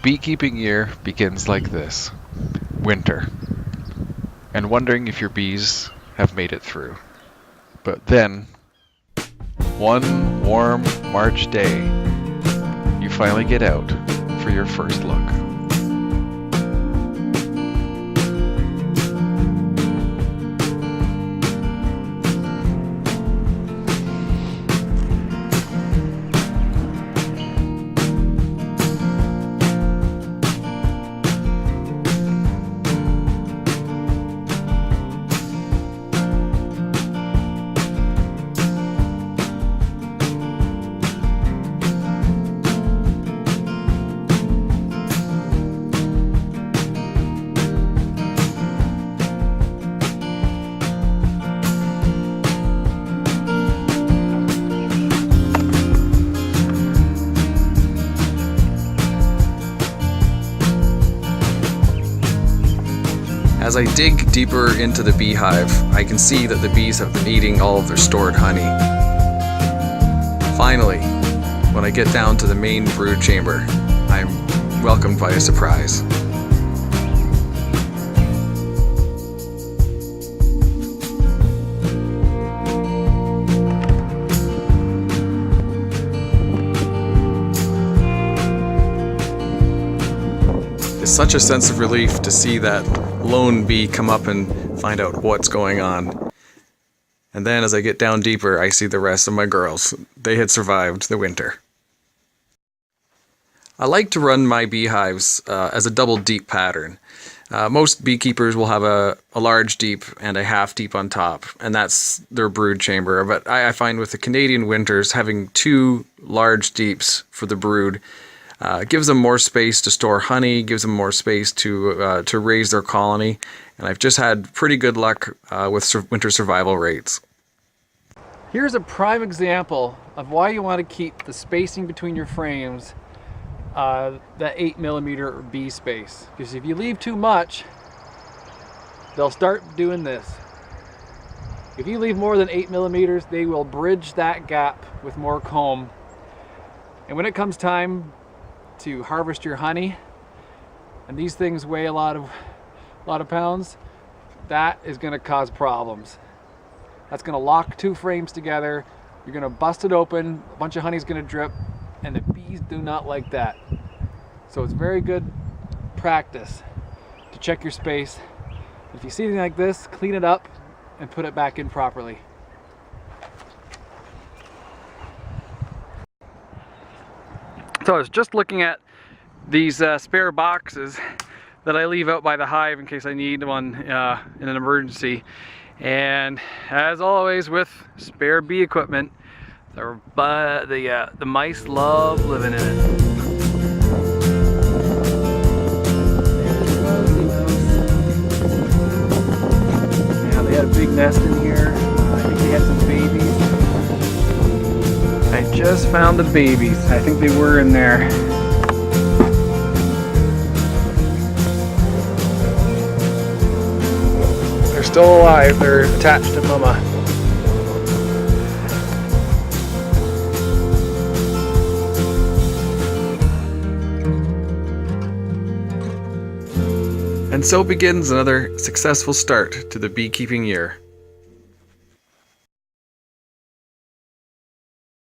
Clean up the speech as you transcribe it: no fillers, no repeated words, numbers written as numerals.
beekeeping year begins like this: winter, and wondering if your bees have made it through. But then, one warm March day, you finally get out for your first look. As I dig deeper into the beehive, I can see that the bees have been eating all of their stored honey. Finally, when I get down to the main brood chamber, I'm welcomed by a surprise. It's such a sense of relief to see that lone bee come up and find out what's going on. And then as I get down deeper, I see the rest of my girls. They had survived the winter. I like to run my beehives as a double deep pattern. Most beekeepers will have a large deep and a half deep on top, and that's their brood chamber. But I find with the Canadian winters, having two large deeps for the brood gives them more space to store honey, gives them more space to raise their colony, and I've just had pretty good luck with winter survival rates. Here's a prime example of why you want to keep the spacing between your frames that 8mm bee space, because if you leave too much, they'll start doing this. If you leave more than 8mm, they will bridge that gap with more comb, and when it comes time to harvest your honey, and these things weigh a lot of pounds, that is going to cause problems. That's going to lock two frames together. You're going to bust it open, a bunch of honey's going to drip, and the bees do not like that. So it's very good practice to check your space. If you see anything like this, clean it up and put it back in properly. So I was just looking at these spare boxes that I leave out by the hive in case I need one in an emergency. And as always with spare bee equipment, the mice love living in it. Yeah, they had a big nest in here. I think they had some babies. I just found the babies. I think they were in there. They're still alive. They're attached to Mama. And so begins another successful start to the beekeeping year.